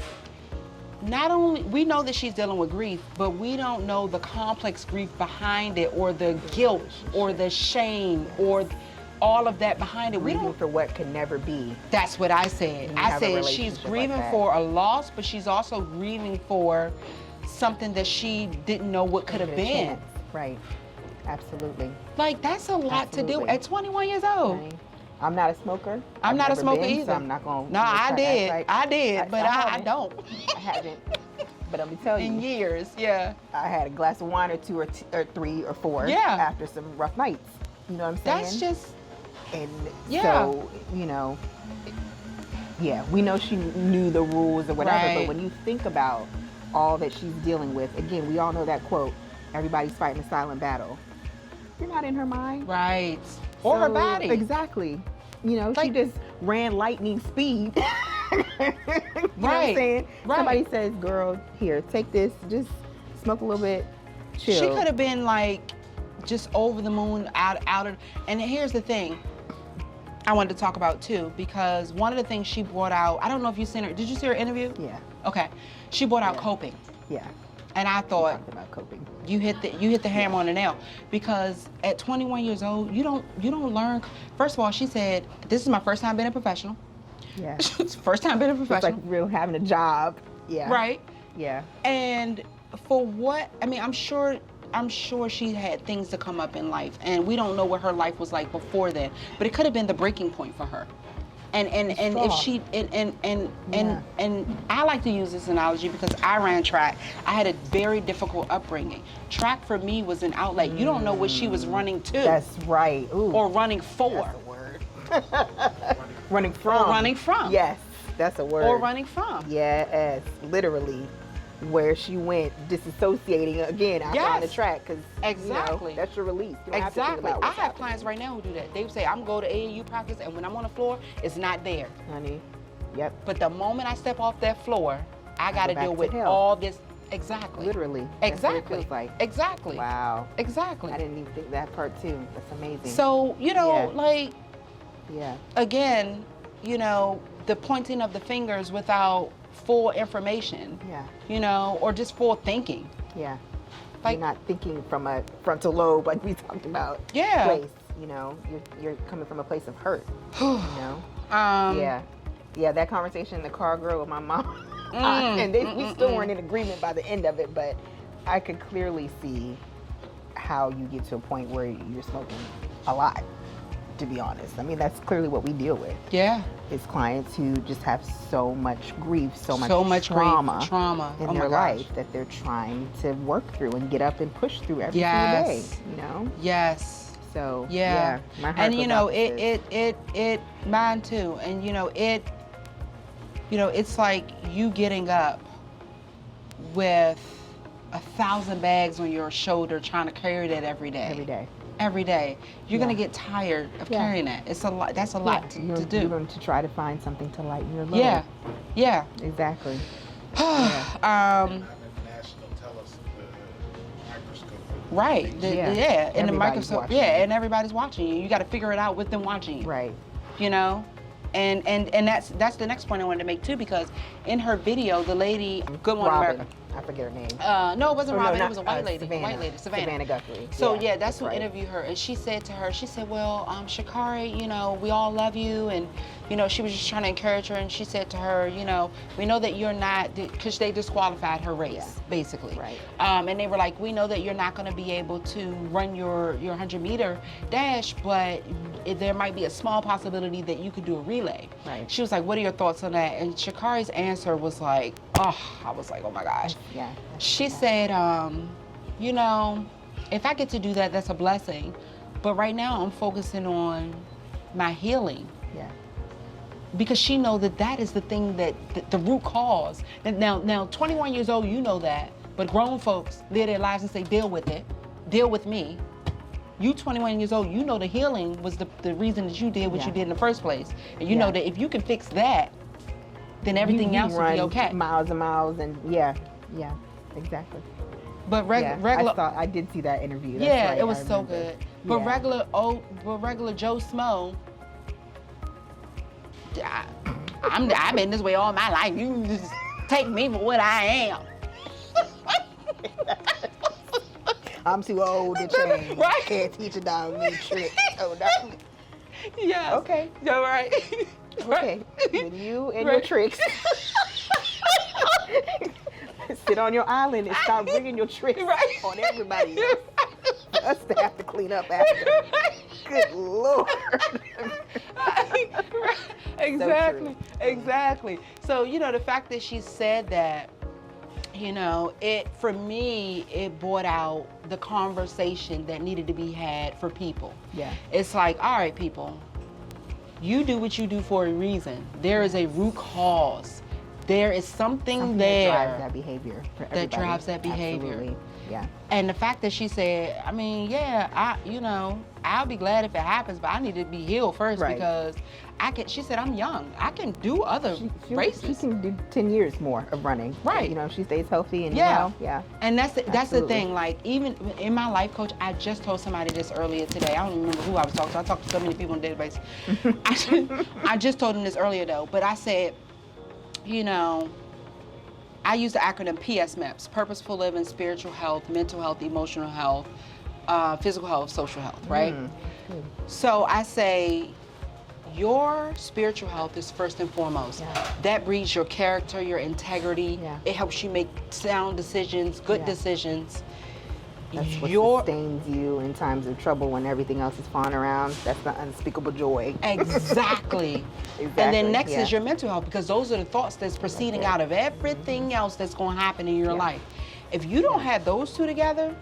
Not only, we know that she's dealing with grief, but we don't know the complex grief behind it, or the guilt, or the shame, or all of that behind it. Grieving for what can never be. That's what I said. I said she's grieving for a loss, but she's also grieving for something that she didn't know what could have been. Chance. Right. Absolutely. Like, that's a lot to do at 21 years old. Right. I'm not a smoker. I'm not a smoker either. So I'm not going to. No, I did, but I don't. I haven't. But let me tell you. In years, yeah. I had a glass of wine or two or three or four after some rough nights. You know what I'm saying? That's just. And so, you know, we know she knew the rules or whatever, but when you think about all that she's dealing with, again, we all know that quote, everybody's fighting a silent battle. You're not in her mind. Right. Or her body. Exactly. You know, she just ran lightning speed. You know what I'm saying? Right. Somebody says, girl, here, take this, just smoke a little bit, chill. She could have been like, just over the moon, out of, and here's the thing I wanted to talk about too, because one of the things she brought out, I don't know if you've seen her, did you see her interview? Yeah. Okay. She brought out coping. Yeah. And I thought, about coping. You hit the hammer on the nail, because at 21 years old, you don't learn. First of all, she said, this is my first time being a professional. Yeah. It's first time being a professional. It's like real having a job. Yeah. Right. Yeah. And for what, I mean, I'm sure she had things to come up in life, and we don't know what her life was like before then, but it could have been the breaking point for her. And if she and I like to use this analogy because I ran track. I had a very difficult upbringing. Track for me was an outlet. You don't know what she was running to. That's right. Ooh. Or running for. That's a word. Running from. Or running from. Yes, that's a word. Or running from. Yes, literally. Where she went disassociating again out on the track, because you know, that's your release. You don't have to think about what's I have clients right now who do that. They would say, I'm going to AAU practice, and when I'm on the floor, it's not there. Honey, yep. But the moment I step off that floor, I got to deal with all this. Exactly. Literally. Exactly. That's what it feels like. Exactly. Wow. Exactly. I didn't even think that part too. That's amazing. So, you know, like, again, you know, the pointing of the fingers without full information, you know, or just full thinking. Yeah. Like, you're not thinking from a frontal lobe like we talked about. Place, you know, you're coming from a place of hurt. You know. Yeah. That conversation in the car, girl, with my mom, and we still weren't in agreement by the end of it, but I could clearly see how you get to a point where you're smoking a lot. To be honest, I mean, that's clearly what we deal with. Yeah. Is clients who just have so much grief, so much trauma in their life that they're trying to work through and get up and push through every single day. You know. Yes. So my heart and you know, it mine too. And you know, it's like you getting up with 1,000 bags on your shoulder trying to carry that every day. Every day. Every day. You're going to get tired of carrying that. It's a lot. That's a lot to do. You're going to try to find something to lighten your load. Yeah. Yeah. Exactly. National microscope. Right. And the microscope. Watching and everybody's watching you. You got to figure it out with them watching you. Right. You know? And that's the next point I wanted to make too, because in her video, the lady, Good Morning Robin. America. I forget her name. No, it wasn't Robin. It was a white lady. Savannah. White lady, Savannah. Guthrie. So yeah, that's who right. interviewed her, and she said to her, she said, "Well, Sha'carri, you know, we all love you," and you know, she was just trying to encourage her, and she said to her, you know, we know that you're not, because they disqualified her race, basically. Right. And they were like, we know that you're not going to be able to run your 100-meter dash, but there might be a small possibility that you could do a relay. Right. She was like, what are your thoughts on that? And Sha'carri's answer was like, oh, I was like, oh my gosh. Yeah. She said, you know, if I get to do that, that's a blessing. But right now I'm focusing on my healing. Yeah. Because she know that that is the thing that the root cause. And now 21 years old, you know that. But grown folks live their lives and say, deal with it. Deal with me. You 21 years old, you know the healing was the reason that you did what you did in the first place. And you know that if you can fix that, then everything else will be okay. Miles and miles and yeah, exactly. But regular, I did see that interview. That's yeah, right, it was so good. But regular Joe Smo, I've been this way all my life. You just take me for what I am. I'm too old to change. Right. Can't teach a dog new tricks. Oh, no. Yes. Okay. You're right. Okay. Then you and your tricks. Sit on your island and start bringing your tricks on everybody else. For us to have to clean up after. Good Lord. Exactly. Exactly. So, you know, the fact that she said that, you know, for me, it brought out the conversation that needed to be had for people. Yeah. It's like, all right, people, you do what you do for a reason. There is a root cause. There is something there that drives that behavior for everybody. That drives that behavior. Absolutely. Yeah. And the fact that she said, I mean, yeah, I'll be glad if it happens, but I need to be healed first because she said, I'm young. I can do other races. She can do 10 years more of running. Right. You know, if she stays healthy and well. Yeah. And that's the thing. Like, even in my life coach, I just told somebody this earlier today. I don't remember who I was talking to. I talked to so many people on the database. I just told them this earlier though, but I said, you know, I use the acronym PSMEPS: Purposeful Living, Spiritual Health, Mental Health, Emotional Health, Physical Health, Social Health, right? So I say, your spiritual health is first and foremost. That breeds your character, your integrity. It helps you make sound decisions, good decisions. That's what sustains you in times of trouble when everything else is falling around. That's the unspeakable joy. Exactly. And then next is your mental health, because those are the thoughts that's proceeding out of everything else that's going to happen in your life. If you don't have those two together,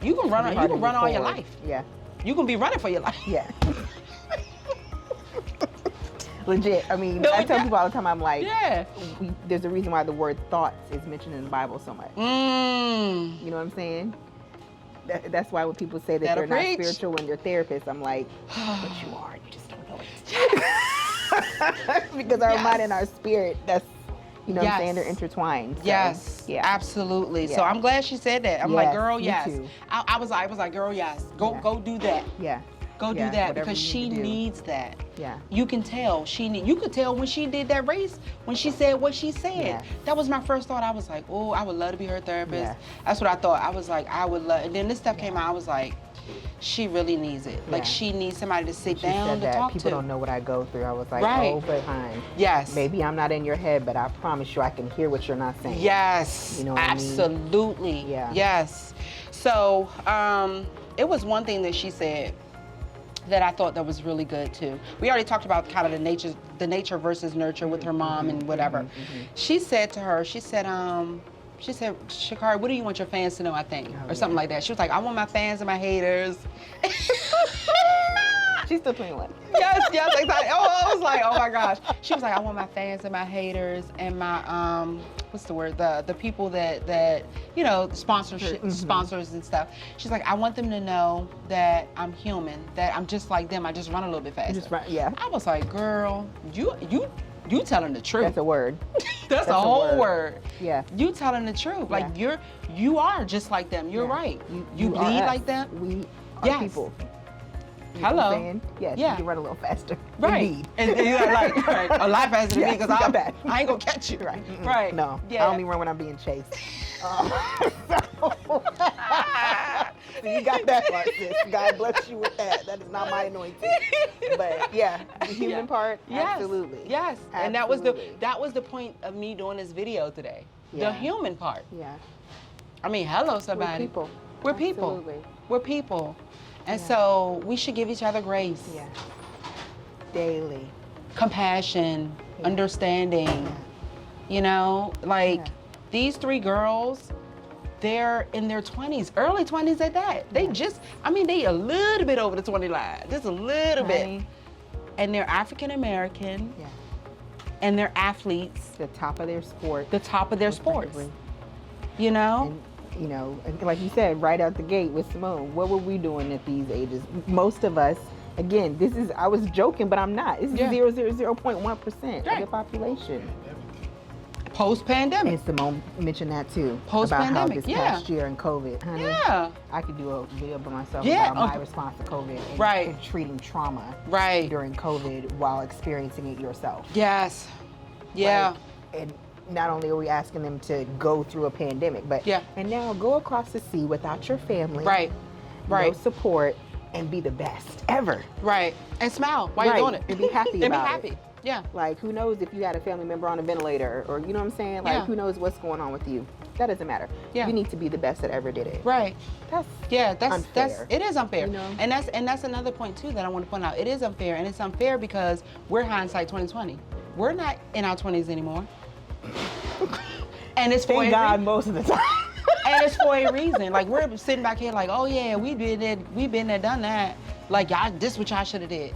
you can run all your life. Yeah. You can be running for your life. Yeah. Legit. I mean, I tell people all the time, I'm like, there's a reason why the word thoughts is mentioned in the Bible so much. You know what I'm saying? That's why when people say that they're not spiritual when they're therapists, I'm like, but you are. You just don't know it. Because our mind and our spirit, that's, you know what I'm saying, they're intertwined. So, yeah, absolutely. So I'm glad she said that. I'm like, girl, yes. I was like, girl, yes. Go do that. Yeah. Go do that, because she needs that. Yeah. You can tell you could tell when she did that race, when she said what she said. Yeah. That was my first thought. I was like, oh, I would love to be her therapist. Yeah. That's what I thought. I was like, I would love. And then this stuff came out. I was like, she really needs it. Like, she needs somebody to sit down to talk to. People don't know what I go through. I was like, oh, but fine. Yes. Maybe I'm not in your head, but I promise you I can hear what you're not saying. Yes. You know what absolutely. I mean? Yeah. Yes. So it was one thing that she said that I thought that was really good too. We already talked about kind of the nature versus nurture with her mom and whatever. She said to her, she said, Sha'carri, what do you want your fans to know, I think? Or something like that. She was like, I want my fans and my haters. She's still 21. Yes, exactly. Oh, I was like, oh my gosh. She was like, I want my fans and my haters and my what's the word? The people that you know, sponsors and stuff. She's like, I want them to know that I'm human, that I'm just like them. I just run a little bit faster. Yeah. I was like, girl, you telling the truth. That's a word. That's a whole word. Yeah. You telling the truth. Like you are just like them. You're right. You lead like them. We are people. You know Hello. what I'm saying? Yes, you can run a little faster. Right. Indeed. And you're like a lot faster than me because I ain't gonna catch you. Right. Right. No. Yeah. I only run when I'm being chased. So you got that part, sis. God bless you with that. That is not my anointing. But yeah, the human part, absolutely. Yes. Absolutely. And that was the point of me doing this video today. Yeah. The human part. Yeah. I mean, hello somebody. We're people. We're people. Absolutely. We're people. And so we should give each other grace. Yeah. Daily. Compassion, understanding. You know, like these three girls, they're in their 20s, early 20s at that. They they a little bit over the 20 line, just a little bit. And they're African American. Yeah. And they're athletes. The top of their sport. The top of their sports. You know? And, you know, like you said, right out the gate with Simone, what were we doing at these ages? Most of us, again, I was joking, but I'm not. This is 0.1% of the population. Post-pandemic. And Simone mentioned that too. Post-pandemic, about how this past year in COVID. Honey, I could do a video by myself about my response to COVID and treating trauma during COVID while experiencing it yourself. Yes. Yeah. Like, and not only are we asking them to go through a pandemic, but and now go across the sea without your family. Right. No support and be the best ever. Right. And smile while you're doing it. And be happy about it. Yeah. Like, who knows if you had a family member on a ventilator or, you know what I'm saying? Like, who knows what's going on with you? That doesn't matter. Yeah. You need to be the best that ever did it. Right. That's unfair. It is unfair. You know? And that's another point too that I want to point out. It is unfair, and it's unfair because we're hindsight 2020. We're not in our 20s anymore. And it's for thank God most of the time. And it's for a reason. Like, we're sitting back here like, oh yeah, we've been there, done that. Like, y'all, this what y'all should have did.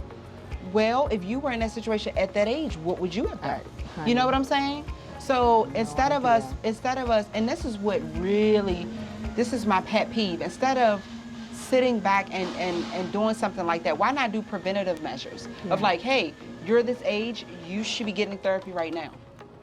Well, if you were in that situation at that age, what would you have done? You know what I'm saying? So instead of us, and this is what really, this is my pet peeve. Instead of sitting back and doing something like that, why not do preventative measures of like, hey, you're this age, you should be getting therapy right now.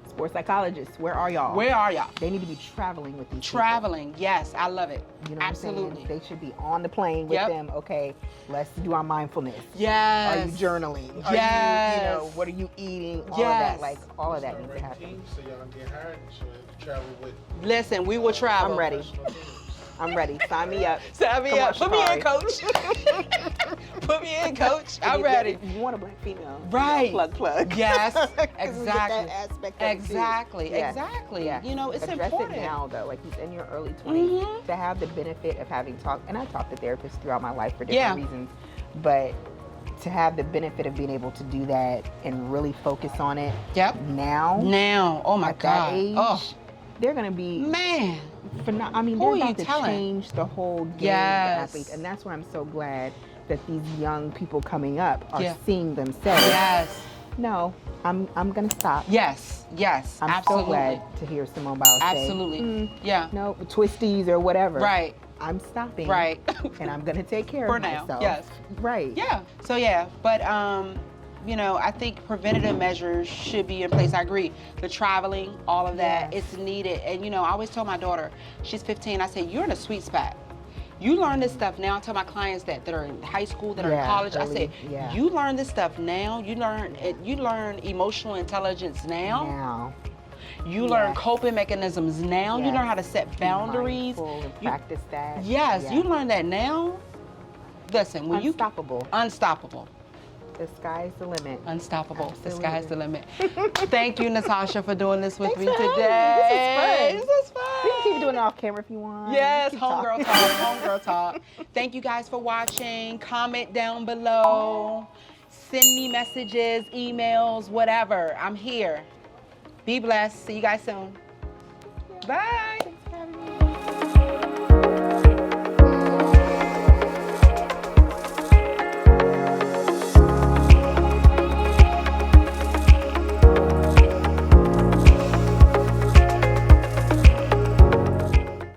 Sports psychologists, where are y'all? Where are y'all? They need to be traveling with these people. Yes, I love it. You know absolutely. What I'm saying? They should be on the plane with them. Okay, let's do our mindfulness. Yes. Are you journaling? Yes. You know, what are you eating? All of that, like all of that needs to happen. So y'all get hired, so travel with. Listen, we will travel. I'm ready. I'm ready. Sign me up. Sign me up. Put me in, coach. Put me in, coach. I'm ready. You want a black female. Right. Plug. Yes. Exactly. We get that aspect of exactly. Yeah. Exactly. Yeah. You know, it's address important. It now, though. Like, he's in your early 20s. To have the benefit of having talked, and I talked to therapists throughout my life for different reasons, but to have the benefit of being able to do that and really focus on it now. Oh my God. That age, they're going to be. Man. They're about to change the whole game for athletes, and that's why I'm so glad that these young people coming up are seeing themselves. Yes. No, I'm gonna stop. Yes. I'm absolutely. So glad to hear Simone Biles say, no, twisties or whatever. Right. I'm stopping. Right. And I'm gonna take care of myself. For now. Yes. Right. Yeah. So but you know, I think preventative measures should be in place. I agree. The traveling, all of that, it's needed. And, you know, I always tell my daughter, she's 15, I say, you're in a sweet spot. You learn this stuff now. I tell my clients that are in high school, that are in college, I say, you learn this stuff now. You learn emotional intelligence now. You learn coping mechanisms now. You learn how to set boundaries. And practice that. Yes, you learn that now. Listen, when unstoppable. The sky's the limit. Unstoppable. Absolutely. The sky's the limit. Thank you, Natasha, for doing this with me today. This is fun. We can keep doing it off camera if you want. Yes, homegirl talk. Homegirl talk. Thank you guys for watching. Comment down below. Send me messages, emails, whatever. I'm here. Be blessed. See you guys soon. Bye.